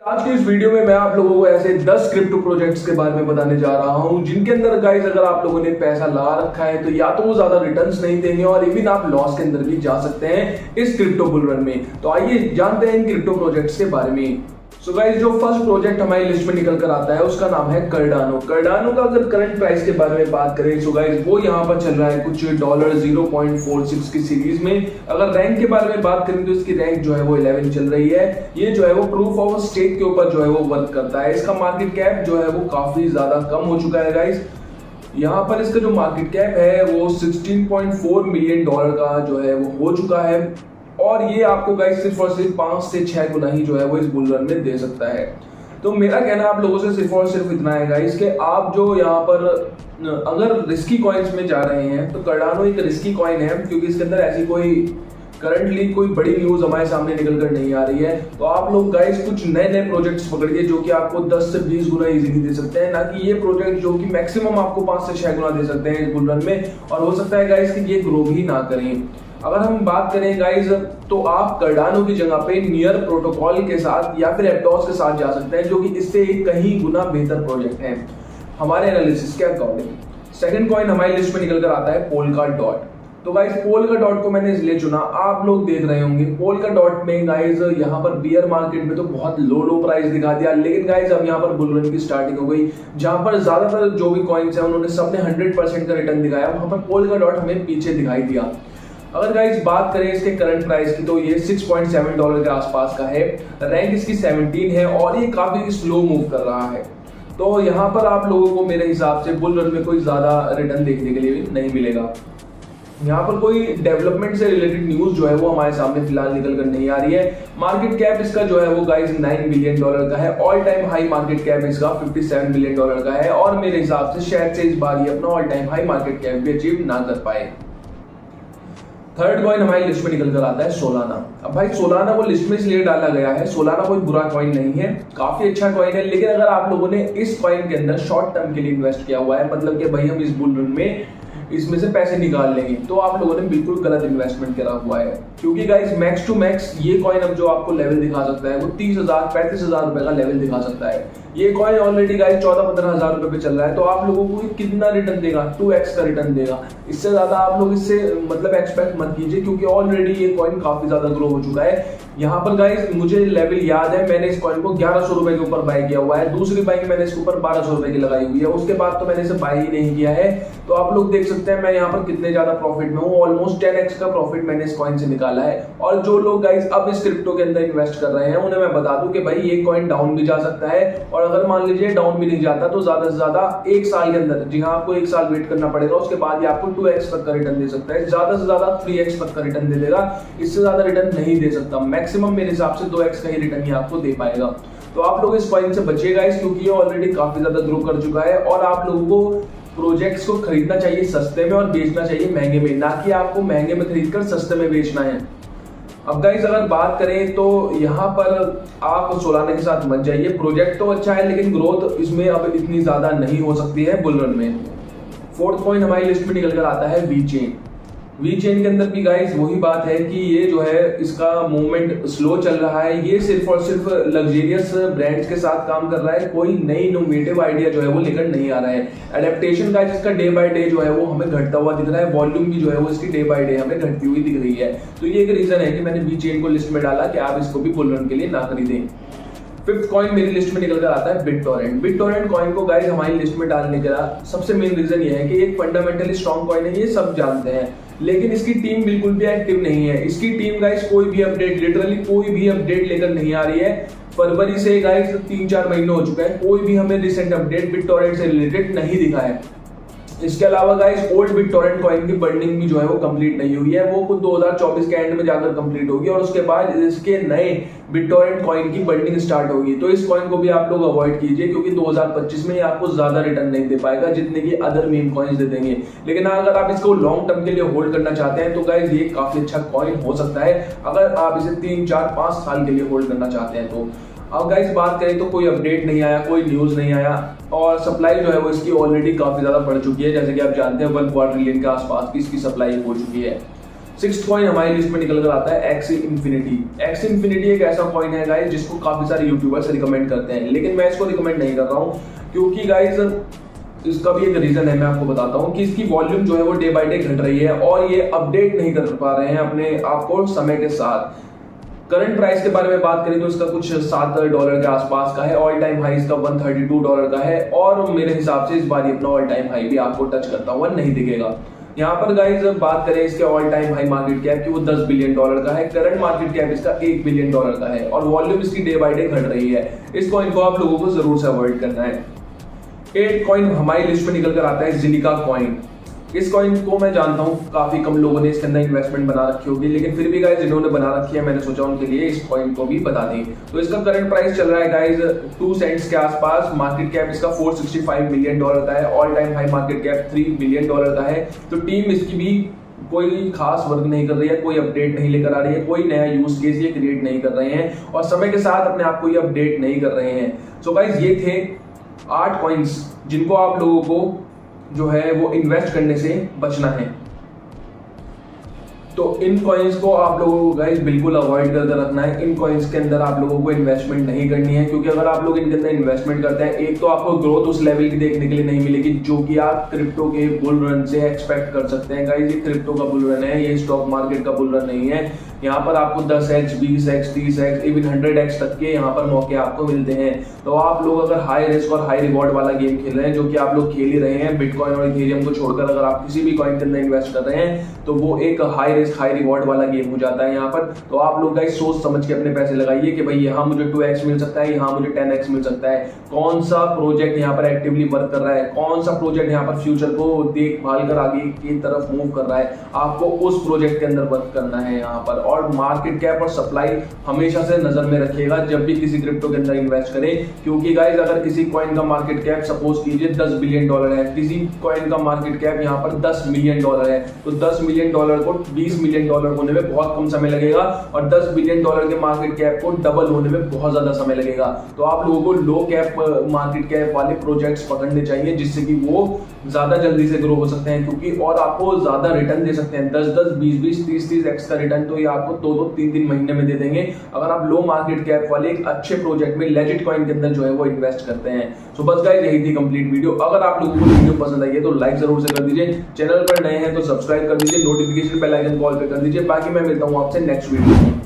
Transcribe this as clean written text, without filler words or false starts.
आज की इस वीडियो में मैं आप लोगों को ऐसे 10 क्रिप्टो प्रोजेक्ट्स के बारे में बताने जा रहा हूं जिनके अंदर गाइस अगर आप लोगों ने पैसा लगा रखा है तो या तो वो ज्यादा रिटर्न्स नहीं देंगे और इवन आप लॉस के अंदर भी जा सकते हैं इस क्रिप्टो बुल रन में। तो आइए जानते हैं इन क्रिप्टो प्रोजेक्ट्स के बारे में। सो गाइस जो फर्स्ट प्रोजेक्ट हमारी लिस्ट में निकल कर आता है उसका नाम है कार्डानो। कार्डानो का अगर करंट प्राइस के बारे में बात करें सो गाइस वो यहाँ पर चल रहा है कुछ $0.46 की सीरीज में। अगर रैंक के बारे में बात करें तो इसकी रैंक जो है वो 11 चल रही है। ये जो है वो प्रूफ ऑफ स्टेक के ऊपर जो है वो वर्क करता है। इसका मार्केट कैप जो है वो काफी ज्यादा कम हो चुका है गाइस। यहाँ पर इसका जो मार्केट कैप है वो $16.4 मिलियन का जो है वो हो चुका है और ये आपको गाइस सिर्फ और सिर्फ 5 से 6 गुना ही जो है वो इस बुल रन में दे सकता है। तो मेरा कहना आप लोगों से सिर्फ और सिर्फ इतना है गाइस कि आप जो यहाँ पर अगर रिस्की कॉइन्स में जा रहे हैं तो कार्डानो एक रिस्की कॉइन है क्योंकि इसके अंदर ऐसी कोई करंटली कोई बड़ी न्यूज हमारे सामने निकल कर नहीं आ रही है। तो आप लोग गाइस कुछ नए नए प्रोजेक्ट्स पकड़िए जो कि आपको 10 से 20 गुना इजीली दे सकते हैं, ना कि ये प्रोजेक्ट जो कि मैक्सिमम आपको 5 से 6 गुना दे सकते हैं इस बुल रन में। और हो सकता है गाइस कि ये ग्रो भी ना करें। अगर हम बात करें गाइस तो आप कार्डानो की जगह पे नियर प्रोटोकॉल के साथ या फिर एप्टॉस के साथ जा सकते हैं जो कि इससे एक कहीं गुना बेहतर प्रोजेक्ट है हमारे एनालिसिस के अकॉर्डिंग। सेकंड कॉइन हमारी लिस्ट में निकल कर आता है पोलका डॉट। तो गाइस पोलका डॉट को मैंने इसलिए चुना, आप लोग देख रहे होंगे पोलका डॉट में गाइस यहाँ पर बियर मार्केट में तो बहुत लो प्राइस दिखा दिया, लेकिन गाइस अब यहाँ पर बुल रन की स्टार्टिंग हो गई जहां पर ज्यादातर जो भी कॉइन्स है उन्होंने सबने 100% का रिटर्न दिखाया। वहां पर पोलका डॉट हमें पीछे दिखाई दिया। अगर गाइस बात करें इसके करंट प्राइस की तो ये $6.7 के आसपास का है। रैंक इसकी 17 है और ये काफी स्लो मूव कर रहा है। तो यहाँ पर आप लोगों को मेरे हिसाब से बुल रन में कोई ज्यादा रिटर्न देखने के लिए भी नहीं मिलेगा। यहाँ पर कोई डेवलपमेंट से रिलेटेड न्यूज जो है वो हमारे सामने फिलहाल निकल कर नहीं आ रही है। मार्केट कैप इसका जो है वो गाइस $9 बिलियन का है। All time high market cap इसका $57 बिलियन का है और मेरे हिसाब से शायद से इस बार ये अपना all time high market cap भी अचीव ना कर पाए। थर्ड कॉइन हमारी लिस्ट में निकल कर आता है सोलाना। अब भाई सोलाना को लिस्ट में इसलिए डाला गया है, सोलाना कोई बुरा कॉइन नहीं है, काफी अच्छा कॉइन है, लेकिन अगर आप लोगों ने इस कॉइन के अंदर शॉर्ट टर्म के लिए इन्वेस्ट किया हुआ है, मतलब कि भाई हम इस बुल रन में इसमें से पैसे निकाल लेंगे, तो आप लोगों ने बिल्कुल गलत इन्वेस्टमेंट करा हुआ है। क्योंकि गाइस मैक्स टू मैक्स ये कॉइन अब जो आपको लेवल दिखा सकता है वो 30,000-35,000 रुपए का लेवल दिखा सकता है। ये कॉइन ऑलरेडी गाइस 14-15 रुपए पे चल रहा है। तो आप लोगों को कितना रिटर्न देगा? 2x का रिटर्न देगा। इससे ज्यादा आप लोग इससे मतलब एक्सपेक्ट मत कीजिए क्योंकि ऑलरेडी ये कॉइन काफी ज्यादा ग्रो हो चुका है। यहाँ पर गाइस मुझे लेवल याद है, मैंने इस कॉइन को 1100 रुपए के ऊपर बाय किया हुआ है। दूसरी बाइंग मैंने इसके ऊपर 1200 रुपए की लगाई हुई है, उसके बाद तो मैंने इसे बाय ही नहीं किया है। तो आप लोग देख सकते हैं मैं यहाँ पर कितने ज्यादा प्रॉफिट में हूँ। ऑलमोस्ट 10x का प्रॉफिट मैंने इस कॉइन से निकाला है। और जो लोग गाइस अब इस क्रिप्टो के अंदर इन्वेस्ट कर रहे हैं उन्हें मैं बता दूं कि भाई ये कॉइन डाउन भी जा सकता है और अगर मान लीजिए डाउन भी नहीं जाता तो ज्यादा से ज्यादा 1 साल के अंदर, जी हाँ आपको 1 साल वेट करना पड़ेगा, उसके बाद ही आपको 2x तक का रिटर्न दे सकता है, ज्यादा से ज्यादा 3x तक का रिटर्न दे देगा। इससे ज्यादा रिटर्न नहीं दे सकता, मैक्सिमम मेरे हिसाब से 2x का ही रिटर्न ही आपको दे पाएगा। तो आप लोग इस कॉइन से बचिएगा क्योंकि ये ऑलरेडी काफी ज्यादा ग्रो कर चुका है और आप लोगों को प्रोजेक्ट्स को खरीदना चाहिए सस्ते में और बेचना चाहिए महंगे में, ना कि आपको महंगे में खरीदकर सस्ते में बेचना है। अब गाइस अगर बात करें तो यहाँ पर आप सोलाना के साथ मत जाइए। प्रोजेक्ट तो अच्छा है लेकिन ग्रोथ इसमें अब इतनी ज्यादा नहीं हो सकती है बुल रन में। फोर्थ पॉइंट हमारी लिस्ट में निकल कर आता है वी चेन। वी चेन के अंदर भी गाइस वही बात है कि ये जो है इसका मूवमेंट स्लो चल रहा है। ये सिर्फ और सिर्फ लग्जरियस ब्रांड्स के साथ काम कर रहा है, कोई नई इनोवेटिव आइडिया जो है वो लेकर नहीं आ रहा है। एडेप्टेशन का जिसका डे बाय डे जो है वो हमें घटता हुआ दिख रहा है, वॉल्यूम भी जो है वो इसकी डे बाय डे हमें घटती हुई दिख रही है। तो ये एक रीजन है कि मैंने वी चेन को लिस्ट में डाला कि आप इसको भी बुल रन के लिए ना खरीदें। फिफ्थ कॉइन मेरी लिस्ट में निकल कर आता है बिटटोरेंट। बिटटोरेंट कॉइन को गाइस हमारी लिस्ट में डालने का सबसे मेन रीजन ये है कि एक फंडामेंटली स्ट्रॉन्ग कॉइन है, ये सब जानते हैं, लेकिन इसकी टीम बिल्कुल भी एक्टिव नहीं है। इसकी टीम गाइस कोई भी अपडेट, लिटरली कोई भी अपडेट लेकर नहीं आ रही है। फरवरी से गाइस 3-4 महीने हो चुका है, कोई भी हमें रिसेंट अपडेट बिटटोरेंट से रिलेटेड नहीं दिखा है। इसके अलावा गाइस ओल्ड बिटटोरेंट कॉइन की बर्निंग भी जो है वो कंप्लीट नहीं हुई है, वो कुछ 2024 के एंड में जाकर कंप्लीट होगी और उसके बाद इसके नए बिटटोरेंट कॉइन की बर्निंग स्टार्ट होगी। तो इस कॉइन को भी आप लोग अवॉइड कीजिए क्योंकि 2025 में ये आपको ज्यादा रिटर्न नहीं दे पाएगा जितने की अदर मीम कॉइन्स दे देंगे। लेकिन अगर आप इसको लॉन्ग टर्म के लिए होल्ड करना चाहते हैं तो गाइस ये काफी अच्छा कॉइन हो सकता है अगर आप इसे 3-4-5 साल के लिए होल्ड करना चाहते हैं तो। अब गाइस बात करें तो कोई अपडेट नहीं आया, कोई न्यूज नहीं आया और सप्लाई जो है वो इसकी ऑलरेडी काफी ज्यादा बढ़ चुकी है। जैसे कि आप जानते हैं 1 क्वार्टर ट्रिलियन के आसपास की इसकी सप्लाई हो चुकी है। सिक्स्थ कॉइन हमारी लिस्ट में निकल कर आता है एक्सी इन्फिनिटी। एक्सी इन्फिनिटी एक ऐसा कॉइन है गाइस जिसको काफी सारे यूट्यूबर्स रिकमेंड करते हैं, लेकिन मैं इसको रिकमेंड नहीं कर रहा हूँ क्योंकि गाइस इसका भी एक रीजन है, मैं आपको बताता हूँ कि इसकी वॉल्यूम जो है वो डे बाय डे घट रही है और ये अपडेट नहीं कर पा रहे हैं अपने आप को समय के साथ। करंट प्राइस के बारे में बात करें तो इसका कुछ $7 के आसपास का है, ऑल टाइम हाई इसका $132 का है और मेरे हिसाब से इस बार ये अपना ऑल टाइम हाई भी आपको टच करता हुआ नहीं दिखेगा। यहाँ पर गाइस बात करें इसके all time high market cap की, वो $10 बिलियन का है। करंट मार्केट कैप इसका $1 बिलियन का है और वॉल्यूम इसकी डे बाय डे घट रही है। इस कॉइन को आप लोगों को जरूर से अवॉइड करना है। 8 कॉइन हमारी लिस्ट में निकल कर आता है ज़िलिका कॉइन। इस कॉइन को मैं जानता हूँ काफी कम लोगों ने इसके अंदर इन्वेस्टमेंट बना रखी होगी, लेकिन फिर भी गाइस जिन्होंने बना रखी है मैंने सोचा उनके लिए इस कॉइन को भी बता दें। तो इसका करंट प्राइस चल रहा है गाइस 2 सेंट्स के आसपास। मार्केट कैप इसका $465 मिलियन का है, all time high market cap $3 billion का है। तो टीम इसकी भी कोई खास वर्क नहीं कर रही है, कोई अपडेट नहीं लेकर आ रही है, कोई नया यूज केस ये क्रिएट नहीं कर रहे हैं और समय के साथ अपने आप को ये अपडेट नहीं कर रहे हैं। सो गाइस ये थे 8 कॉइन्स जिनको आप लोगों को जो है वो इन्वेस्ट करने से बचना है। तो इन कॉइन्स को आप लोगों को गाइस बिल्कुल अवॉइड करके रखना है। इन कॉइन्स के अंदर आप लोगों को इन्वेस्टमेंट नहीं करनी है, क्योंकि अगर आप लोग इनके अंदर इन्वेस्टमेंट करते हैं, एक तो आपको ग्रोथ उस लेवल की देखने के लिए नहीं मिलेगी जो कि आप क्रिप्टो के बुल रन से एक्सपेक्ट कर सकते हैं। गाइस ये क्रिप्टो का बुल रन है, ये स्टॉक मार्केट का बुल रन नहीं है। यहाँ पर आपको 10x, 20x, 30x, even 100x तक के यहाँ पर मौके आपको मिलते हैं। तो आप लोग अगर हाई रिस्क और हाई रिवॉर्ड वाला गेम खेल रहे हैं, जो कि आप लोग खेल ही रहे हैं, बिटकॉइन और इथेरियम को छोड़कर अगर आप किसी भी कॉइन के अंदर इन्वेस्ट कर रहे हैं तो वो एक हाई रिस्क हाई रिवॉर्ड वाला गेम हो जाता है यहाँ पर। तो आप लोग गाइस सोच समझ के अपने पैसे लगाइए कि भाई यहाँ मुझे 2x मिल सकता है, यहाँ मुझे 10x मिल सकता है। कौन सा प्रोजेक्ट यहाँ पर एक्टिवली वर्क कर रहा है, कौन सा प्रोजेक्ट यहाँ पर फ्यूचर को देखभाल कर आगे की तरफ मूव कर रहा है, आपको उस प्रोजेक्ट के अंदर वर्क करना है यहाँ पर। और मार्केट कैप और सप्लाई हमेशा से नजर में रखिएगा जब भी किसी क्रिप्टो के अंदर इन्वेस्ट करें, क्योंकि गाइस अगर किसी कॉइन का मार्केट कैप सपोज कीजिए $10 बिलियन है, किसी कॉइन का मार्केट कैप यहाँ पर $10 मिलियन है, तो $10 मिलियन को $20 मिलियन होने में बहुत कम समय लगेगा और $10 बिलियन के मार्केट कैप को डबल होने में बहुत ज्यादा समय लगेगा। तो आप लोगों को लो कैप मार्केट कैप वाले प्रोजेक्ट्स पकड़ने चाहिए जिससे कि वो ज्यादा जल्दी से ग्रो हो सकते हैं, क्योंकि और आपको ज्यादा रिटर्न दे सकते हैं। 10-10, 20-20, 30-30x का रिटर्न तो ये आपको 2-2, 3-3 महीने में दे देंगे अगर आप लो मार्केट कैप वाले एक अच्छे प्रोजेक्ट में लेजिट कॉइन के अंदर जो है वो इन्वेस्ट करते हैं। सो बस गाइस यही थी कंप्लीट वीडियो। अगर आप लोगों को वीडियो पसंद आई है तो लाइक जरूर से कर दीजिए, चैनल पर नए हैं तो सब्सक्राइब कर दीजिए, नोटिफिकेशन बेल आइकन कॉल पे कर दीजिए। बाकी मैं मिलता हूँ आपसे नेक्स्ट वीडियो में।